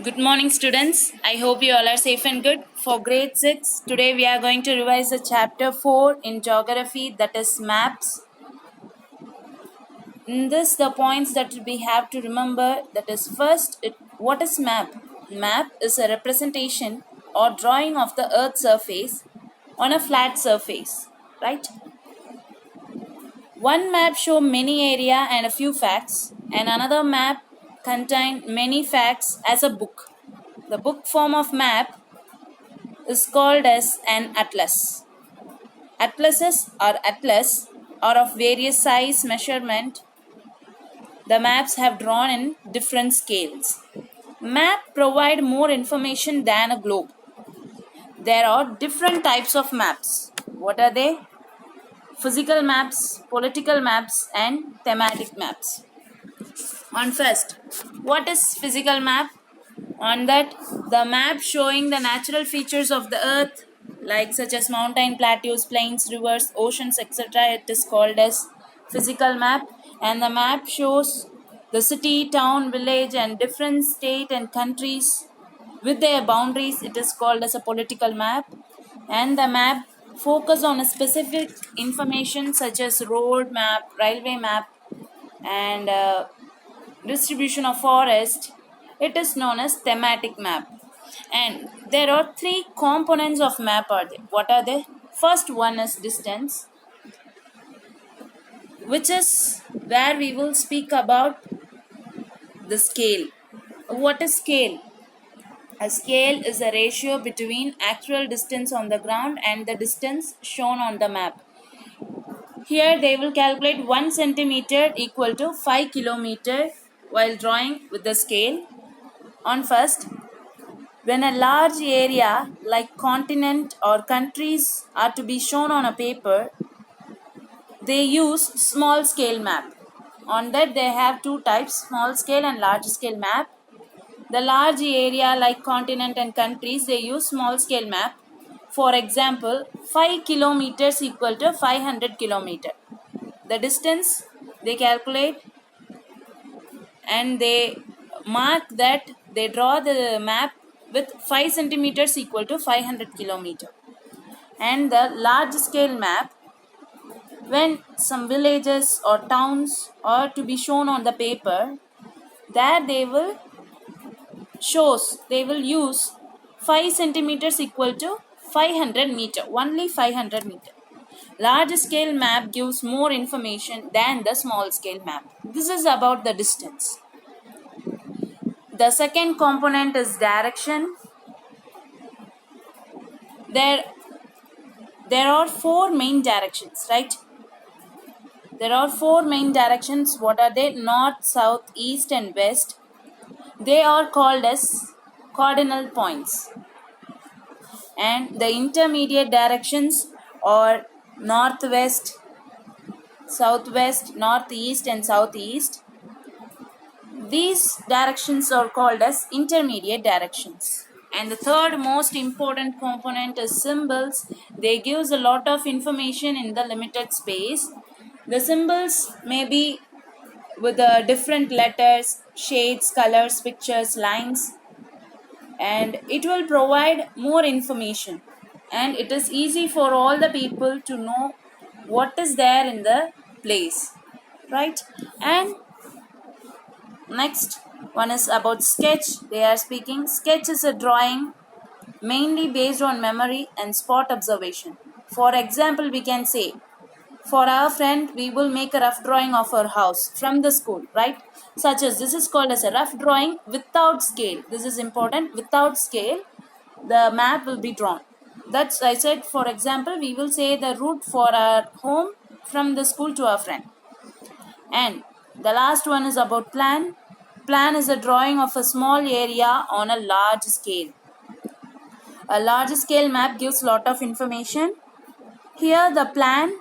Good morning, students. I hope you all are safe and good. For grade 6, today we are going to revise the chapter 4 in geography, that is maps. In this, the points that we have to remember, that is first, what is map? Map is a representation or drawing of the earth's surface on a flat surface, right? One map show many area and a few facts, and another map contain many facts as a book. The book form of map is called as an atlas. Atlas are of various size measurement. The maps have drawn in different scales. Map provide more information than a globe. There are different types of maps. What are they? Physical maps, political maps, and thematic maps. On first, what is physical map? On that, the map showing the natural features of the earth, like such as mountain, plateaus, plains, rivers, oceans, etc. It is called as physical map. And the map shows the city, town, village, and different state and countries with their boundaries. It is called as a political map. And the map focus on a specific information such as road map, railway map, and distribution of forest. It is known as thematic map. And there are three components of map are there. What are they? First one is distance, which is where we will speak about the scale. What is scale? A scale is a ratio between actual distance on the ground and the distance shown on the map. Here they will calculate 1 centimeter equal to 5 kilometer while drawing with the scale. On first, when a large area like continent or countries are to be shown on a paper, they use small scale map. On that they have two types, small scale and large scale map. The large area like continent and countries, they use small scale map. For example, 5 kilometers equal to 500 kilometer. The distance they calculate and they mark that, they draw the map with 5 centimeters equal to 500 kilometer. And the large scale map, when some villages or towns are to be shown on the paper, there they will use 5 centimeters equal to 500 meter, only 500 meter. Large scale map gives more information than the small scale map. This is about the distance. The second component is direction. There are four main directions, right? There are four main directions. What are they? North, south, east, and west. They are called as cardinal points. And the intermediate directions are northwest, southwest, northeast, and southeast. These directions are called as intermediate directions. And the third most important component is symbols. They gives a lot of information in the limited space. The symbols may be with the different letters, shades, colors, pictures, lines, and it will provide more information. And it is easy for all the people to know what is there in the place, right? And next one is about sketch. They are speaking. Sketch is a drawing mainly based on memory and spot observation. For example, we can say, for our friend, we will make a rough drawing of our house from the school, right? Such as this is called as a rough drawing without scale. This is important. Without scale, the map will be drawn. That's, I said, for example, we will say the route for our home from the school to our friend. And the last one is about plan. Plan is a drawing of a small area on a large scale. A large scale map gives lot of information. Here the plan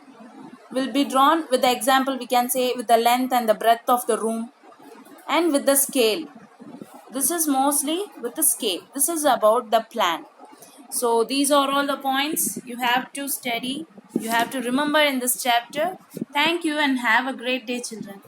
will be drawn with the example, we can say, with the length and the breadth of the room and with the scale. This is mostly with the scale. This is about the plan. So these are all the points you have to study, you have to remember in this chapter. Thank you and have a great day, children.